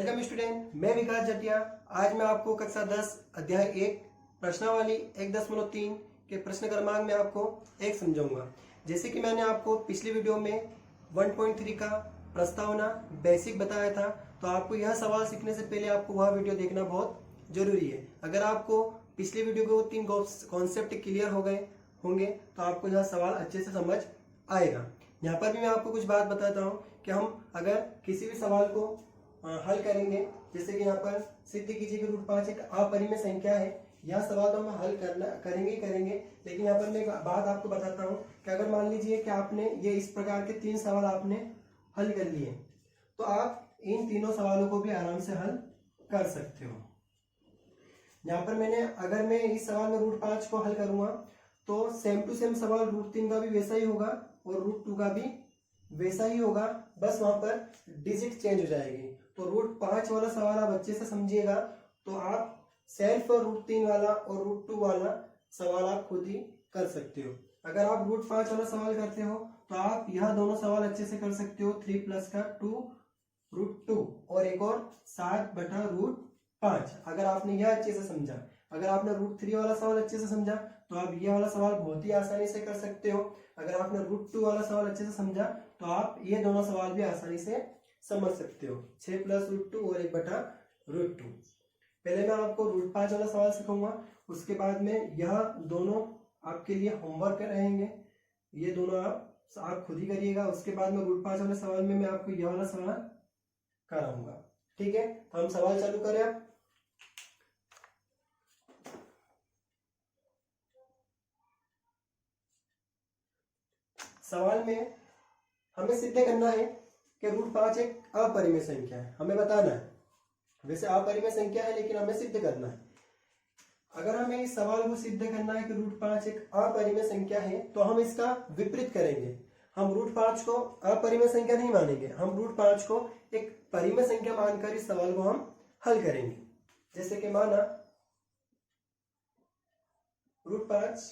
Welcome student, मैं विकास जटिया। आज मैं आपको कक्षा 10 अध्याय 1 प्रश्नावली 1.3 के प्रश्न क्रमांक में आपको एक समझाऊंगा। जैसे कि मैंने आपको पिछली वीडियो में 1.3 का प्रस्तावना बेसिक बताया था, तो आपको यह सवाल सीखने से पहले आपको वह वीडियो देखना बहुत जरूरी है। अगर आपको पिछली वीडियो के 3 कॉन्सेप्ट क्लियर हो गए होंगे तो आपको यह सवाल अच्छे से समझ आएगा। यहाँ पर भी मैं आपको कुछ बात बताता हूँ कि हम अगर किसी भी सवाल को हल करेंगे, जैसे कि यहाँ पर सिद्ध कीजिए कि √5 एक अपरिमेय संख्या है। यह सवाल तो हम हल करेंगे, लेकिन यहाँ पर मैं एक बात आपको बताता हूँ कि अगर मान लीजिए कि आपने ये इस प्रकार के 3 सवाल आपने हल कर लिए, तो आप इन तीनों सवालों को भी आराम से हल कर सकते हो। यहाँ पर अगर मैं इस सवाल में √5 को हल करूंगा तो सेम टू सेम सवाल √3 का भी वैसा ही होगा और √2 का भी वैसा ही होगा, बस वहां पर डिजिट चेंज हो जाएगी। तो √5 वाला सवाल आप अच्छे से समझिएगा तो आप सेल्फ और √3 वाला और √2 वाला सवाल आप खुद ही कर सकते हो। अगर आप √5 वाला सवाल करते हो तो आप यह दोनों सवाल अच्छे से कर सकते हो। 3 प्लस का 2 √2 और एक और 7/√5। अगर आपने यह अच्छे से समझा, अगर आपने √3 वाला सवाल अच्छे से समझा तो आप यह वाला सवाल बहुत ही आसानी से कर सकते हो। अगर आपने √2 वाला सवाल अच्छे से समझा तो आप ये दोनों सवाल भी आसानी से समझ सकते हो। 6 प्लस √2 और 1/√2। पहले मैं आपको √5 वाला सवाल सिखाऊंगा, उसके बाद में यह दोनों आपके लिए होमवर्क रहेंगे। ये दोनों आप खुद ही करिएगा। उसके बाद में √5 वाले सवाल में मैं आपको यह वाला सवाल कराऊंगा। ठीक है, तो हम सवाल चालू करें अब। सवाल में हमें सिद्ध करना है कि √5 एक अपरिमेय संख्या है। हमें बताना है, वैसे अपरिमेय संख्या है लेकिन हमें सिद्ध करना है। अगर हमें इस सवाल को सिद्ध करना है कि √5 एक अपरिमेय संख्या है तो हम इसका विपरीत करेंगे। हम √5 को अपरिमेय संख्या नहीं मानेंगे, हम √5 को एक परिमेय संख्या मानकर इस सवाल को हम हल करेंगे। जैसे कि माना √5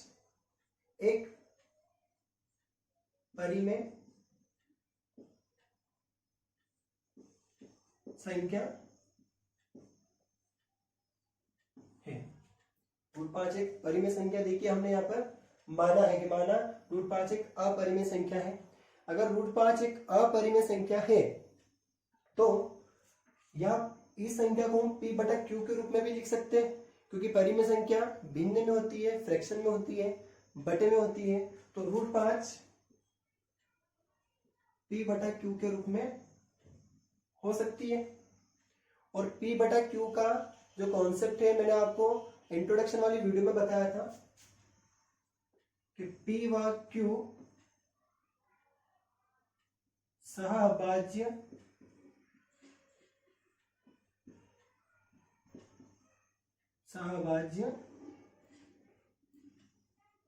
एक परिमेय संख्या है। √5 एक परिमेय संख्या, देखिए हमने यहाँ पर माना है कि √5 एक अपरिमेय संख्या है। अगर √5 एक अपरिमेय संख्या है तो यह इस संख्या को हम p/q के रूप में भी लिख सकते हैं, क्योंकि परिमेय संख्या भिन्न में होती है, फ्रैक्शन में होती है, बटे में होती है। तो √5 p/q के रूप में हो सकती है। और p/q का जो कॉन्सेप्ट है मैंने आपको इंट्रोडक्शन वाली वीडियो में बताया था कि p व q सहअभाज्य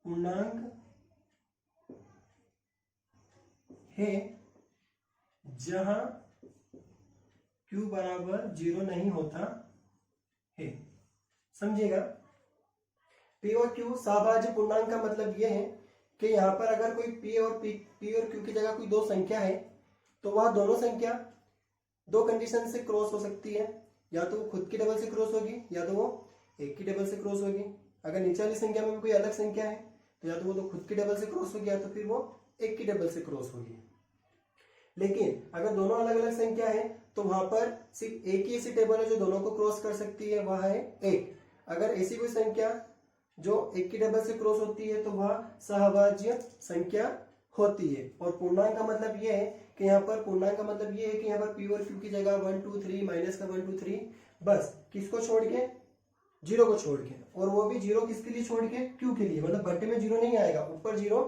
पूर्णांक है जहां q बराबर 0 नहीं होता है। समझिएगा, p और q सहअभाज्य पूर्णांक का मतलब यह है कि यहाँ पर अगर कोई p और q की जगह कोई दो संख्या है तो वह दोनों संख्या दो कंडीशन से क्रॉस हो सकती है। या तो वो खुद की डबल से क्रॉस होगी या तो वो एक की डबल से क्रॉस होगी। अगर नीचे वाली संख्या में कोई अलग संख्या है तो या तो वो तो खुद की डबल से क्रॉस होगी या तो फिर वो एक की डबल से क्रॉस होगी। लेकिन अगर दोनों अलग अलग संख्या है तो वहां पर सिर्फ एक ही ऐसी टेबल है जो दोनों को क्रॉस कर सकती है, वह है एक। अगर ऐसी कोई संख्या जो एक की डबल से क्रॉस होती है तो वह सहअभाज्य संख्या होती है। और पूर्णांक का मतलब यह है कि यहाँ पर पूर्णांक का मतलब यह है कि यहाँ पर p और q की जगह 1 2 3 माइनस का 1 2 3, बस किसको छोड़ के, 0 को छोड़ के। और वो भी 0 किसके लिए छोड़ के, q के लिए। मतलब बटे में 0 नहीं आएगा, ऊपर 0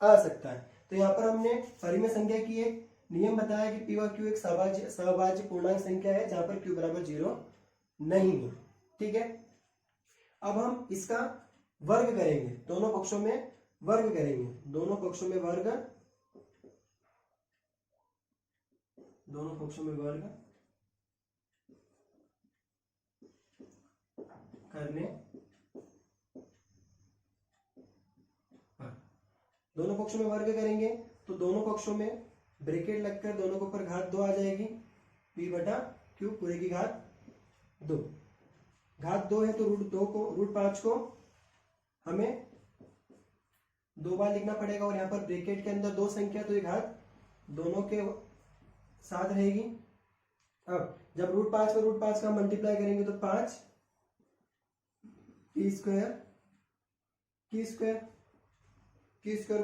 आ सकता है। तो यहाँ पर हमने परिमेय संख्या की एक नियम बताया कि p और q एक सहअभाज्य पूर्णांक संख्या है जहां पर q बराबर 0 नहीं है। ठीक है, अब हम इसका वर्ग करेंगे, दोनों पक्षों में वर्ग करेंगे। दोनों पक्षों में वर्ग करने पर, दोनों पक्षों में वर्ग करेंगे तो दोनों पक्षों में ब्रैकेट लगकर दोनों के ऊपर घात 2 आ जाएगी, p/q। क्यूब पूरे की घात 2। घात 2 है तो रूट 5 को हमें 2 बार लिखना पड़ेगा, और यहाँ पर ब्रैकेट के अंदर 2 संख्या तो ये घात दोनों के साथ रहेगी। अब जब रूट 5 को रूट 5 का मल्टीप्लाई करेंगे तो 5 की स्क्वायर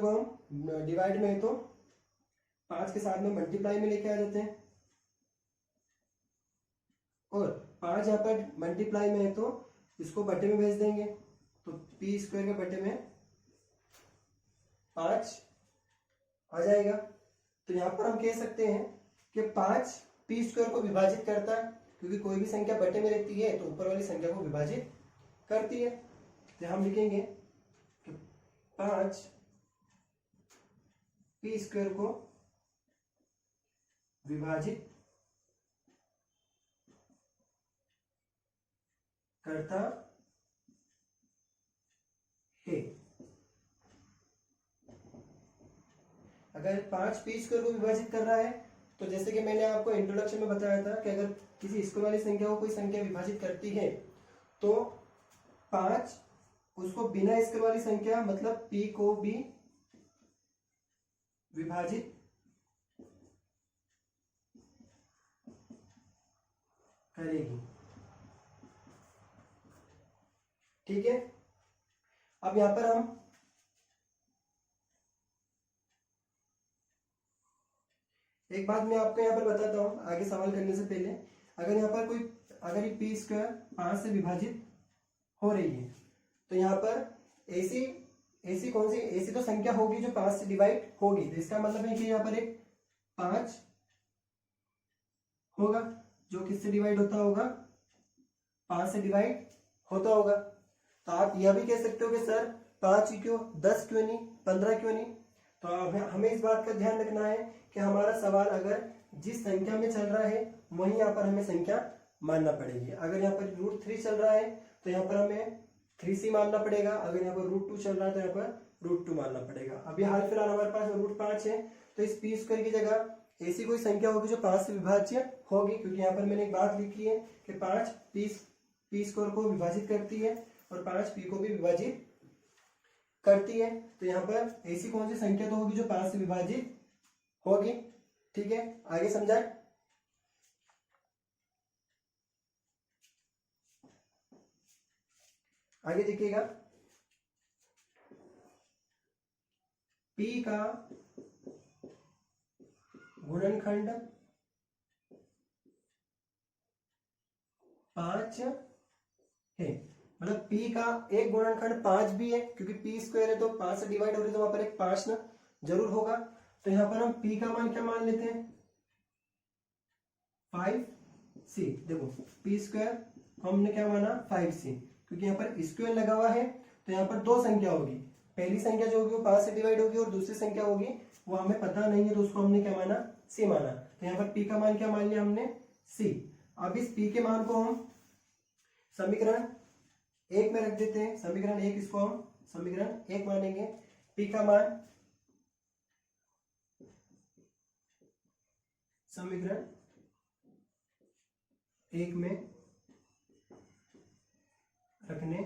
को हम डिवाइड में है तो 5 के साथ में मल्टीप्लाई में लेके आ जाते हैं, और 5 यहाँ पर मल्टीप्लाई में है तो इसको बटे में भेज देंगे, तो पी स्क्वायर के बटे में 5 आ जाएगा। तो यहाँ पर हम कह सकते हैं कि 5 पी स्क्वायर को विभाजित करता है, क्योंकि कोई भी संख्या बटे में रहती है तो ऊपर वाली संख्या को विभाजित करती है। तो हम लिखेंगे कि 5 पी स्क्वायर को विभाजित करता है। अगर 5 पी स्क्वायर को विभाजित कर रहा है तो जैसे कि मैंने आपको इंट्रोडक्शन में बताया था कि अगर किसी स्क्वायर वाली संख्या को कोई संख्या विभाजित करती है तो 5 उसको बिना स्क्वायर वाली संख्या मतलब p को भी विभाजित करेगी। ठीक है, अब यहां पर हम एक बात मैं आपको यहाँ पर बताता हूँ आगे सवाल करने से पहले। अगर यहाँ पर अगर ये पी स्क्वायर 5 से विभाजित हो रही है तो यहाँ पर ऐसी कौन सी ऐसी तो संख्या होगी जो 5 से डिवाइड होगी, तो इसका मतलब है कि यहाँ पर एक 5 होगा जो किससे डिवाइड होता होगा, 5 से डिवाइड होता होगा। तो आप यह भी कह सकते हो कि सर 5 ही क्यों, 10 क्यों नहीं, 15 क्यों नहीं। तो हमें इस बात का ध्यान रखना है कि हमारा सवाल अगर जिस संख्या में चल रहा है वहीं यहाँ पर हमें संख्या मानना पड़ेगी। अगर यहाँ पर √3 चल रहा है तो यहाँ पर हमें 3c मानना पड़ेगा, अगर यहाँ पर √2 चल रहा है तो यहाँ पर √2 मानना पड़ेगा। अभी हाल फिलहाल हमारे पास √5 है, तो इस पी स्क्वायर की जगह ऐसी कोई संख्या होगी जो 5 से विभाज्य होगी, क्योंकि यहाँ पर मैंने एक बात लिखी है कि 5 पी स्क्वायर को विभाजित करती है और 5 पी को भी विभाजित करती है। तो यहाँ पर ऐसी कौन सी संख्या तो होगी जो 5 से विभाजित होगी। ठीक है, आगे समझाए। आगे देखिएगा, P का गुणनखंड 5 है, मतलब P का एक गुणनखंड 5 भी है, क्योंकि P स्क्वायर है तो 5 से डिवाइड हो रही है तो वहां पर एक 5 ना जरूर होगा। तो यहाँ पर हम P का मान क्या मान लेते हैं, 5c। देखो P स्क्वायर को हमने क्या माना 5c, क्योंकि यहाँ पर स्क्वायर लगा हुआ है तो यहाँ पर 2 संख्या होगी, पहली संख्या जो होगी वो 5 से डिवाइड होगी और दूसरी संख्या होगी वो हमें पता नहीं है, तो उसको हमने क्या माना, c माना। तो यहाँ पर P का मान क्या मान लिया हमने, c। अब इस P के मान को हम समीकरण 1 में रख देते हैं, समीकरण 1 इसको हम समीकरण 1 मानेंगे। P का मान समीकरण 1 में रखने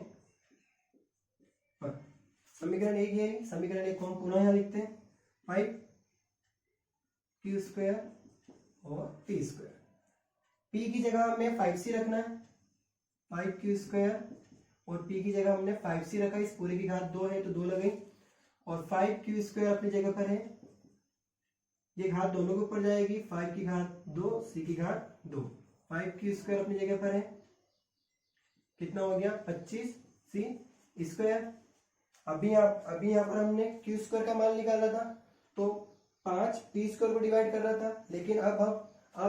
पर समीकरण 1 ये, समीकरण 1 को हम पुनः यहाँ लिखते हैं, 5q स्क्वायर और p स्क्वायर। p की जगह हमें 5c रखना है, 5q स्क्वायर, और p की जगह हमने 5c रखा, इस पूरे की घात 2 है तो 2 लगाई, और 5q स्क्वायर अपनी जगह पर है, ये घात दोनों के ऊपर जाएगी, 5 की घात 2 c की घात 2, 5q स्क्वायर अपनी जगह पर है, कितना हो गया 25c स्क्वायर। अभी यहाँ पर हमने q स्क्वायर का मान निकाला था तो 5 p स्क्वायर को डिवाइड कर रहा था, लेकिन अब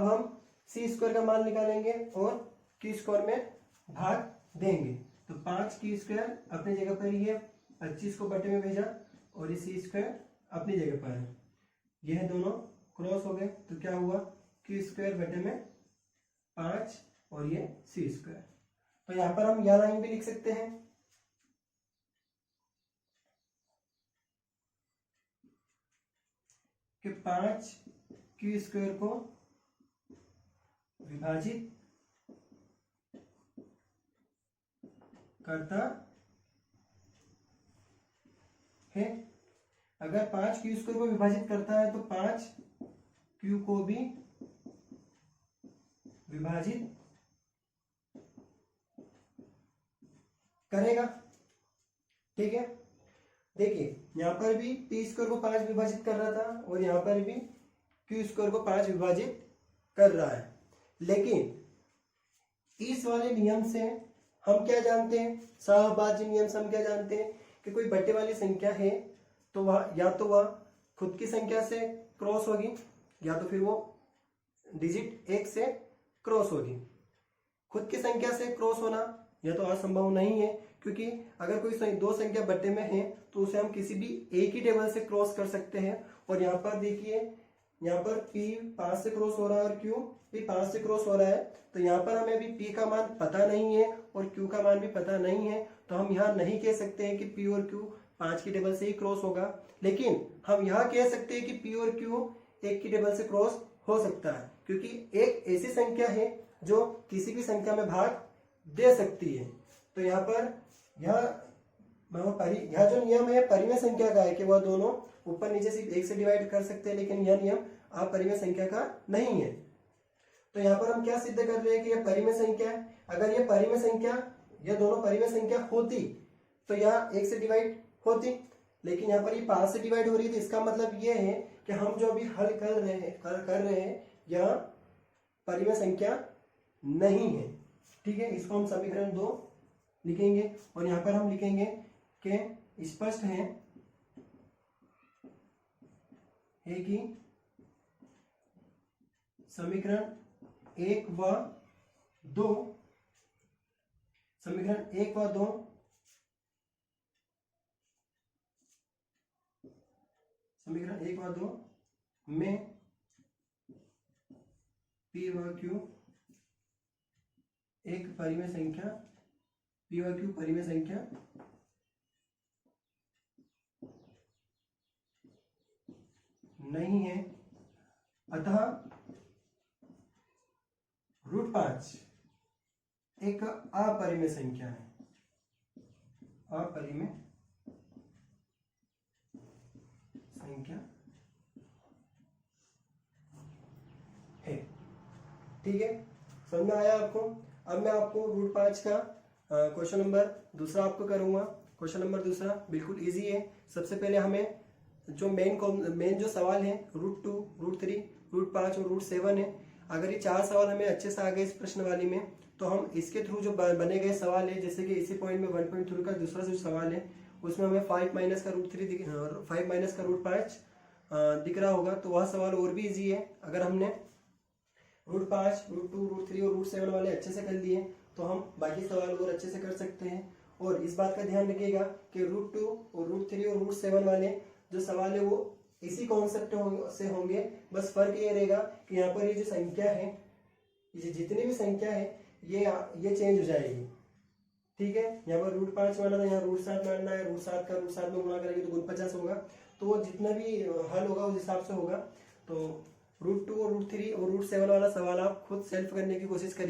हम c स्क्वायर का मान निकालेंगे और q स्क्वायर में भाग देंगे। तो 5q स्क्वायर अपनी जगह पर ही है, 25 को बटे में भेजा और ये c स्क्वायर अपनी जगह पर है, यह दोनों क्रॉस हो गए तो क्या हुआ, q स्क्वायर बटे में 5 और ये c स्क्वायर। तो यहां पर हम यह लाइन भी लिख सकते हैं कि 5q स्क्वायर को विभाजित करता है। अगर 5 क्यू स्क्वायर को विभाजित करता है तो 5 क्यू को भी विभाजित करेगा। ठीक है, देखिए यहां पर भी पी स्क्वायर को 5 विभाजित कर रहा था और यहां पर भी क्यू स्क्वायर को 5 विभाजित कर रहा है। लेकिन इस वाले नियम से हम क्या जानते हैं, सहभाज्य नियम से हम क्या जानते हैं कि कोई बटे वाली संख्या है तो वह या तो वह खुद की संख्या से क्रॉस होगी या तो फिर वो डिजिट 1 से क्रॉस होगी। खुद की संख्या से क्रॉस होना यह तो असंभव नहीं है, क्योंकि अगर कोई दो संख्या बटे में है तो उसे हम किसी भी एक ही टेबल से क्रॉस कर सकते हैं। और यहाँ पर देखिए, यहाँ पर P 5 से क्रॉस हो रहा है और Q भी 5 से क्रॉस हो रहा है, तो यहाँ पर हमें अभी P का मान पता नहीं है और Q का मान भी पता नहीं है, तो हम यहाँ नहीं कह सकते हैं कि P और Q 5 की टेबल से ही क्रॉस होगा। लेकिन हम यहाँ कह सकते हैं कि P और Q 1 की टेबल से क्रॉस हो सकता है, क्योंकि एक ऐसी संख्या है जो किसी भी संख्या में भाग दे सकती है। तो यहाँ पर यह जो नियम है परिमेय संख्या का है कि वह दोनों ऊपर नीचे सिर्फ 1 से डिवाइड कर सकते हैं, लेकिन यह नियम अपरिमेय संख्या का नहीं है। तो यहाँ पर हम क्या सिद्ध कर रहे हैं कि यह परिमेय संख्या है। अगर यह परिमेय संख्या, यह दोनों परिमेय संख्या होती तो यह 1 से डिवाइड होती, लेकिन यहाँ पर ये 5 से डिवाइड हो रही थी। इसका मतलब यह है कि हम जो अभी हल कर रहे हैं यह परिमेय संख्या नहीं है। ठीक है, इसको हम समीकरण 2 लिखेंगे और यहाँ पर हम लिखेंगे कि स्पष्ट है कि समीकरण 1 व 2 में P व Q एक परिमेय संख्या, P व Q परिमेय संख्या नहीं है, अतः √5 एक अपरिमेय संख्या है, अपरिमेय संख्या है। ठीक है, समझ में आया आपको। अब मैं आपको √5 का क्वेश्चन नंबर दूसरा आपको करूंगा। क्वेश्चन नंबर दूसरा बिल्कुल इजी है। सबसे पहले हमें जो मेन जो सवाल है √2, √3, √5 और √7 है। अगर ये 4 सवाल हमें अच्छे से आ गए इस प्रश्न वाली में, तो हम इसके थ्रू जो बने गए सवाल है, जैसे कि इसी पॉइंट में 1.3 का दूसरा जो सवाल है उसमें हमें 5 माइनस का √3 और 5 माइनस का √5 दिख रहा होगा, तो वह सवाल और भी इजी है। अगर हमने √5, √2, √3 और √7 वाले अच्छे से कर लिए तो हम बाकी सवाल और अच्छे से कर सकते हैं। और इस बात का ध्यान रखिएगा कि √2 और √3 और √7 वाले जो सवाल है वो इसी कॉन्सेप्ट से होंगे। बस फर्क ये रहेगा कि यहाँ पर ये जो संख्या है, ये जितनी भी संख्या है ये चेंज हो जाएगी। ठीक है, यहाँ पर √5 माना था, यहाँ √7 मानना है, √7 का √7 में गुणा करेंगे तो 49 होगा। तो वो जितना भी हल होगा उस हिसाब से होगा। तो √2 और √3 और √7 वाला सवाल आप खुद सेल्फ करने की कोशिश करिए।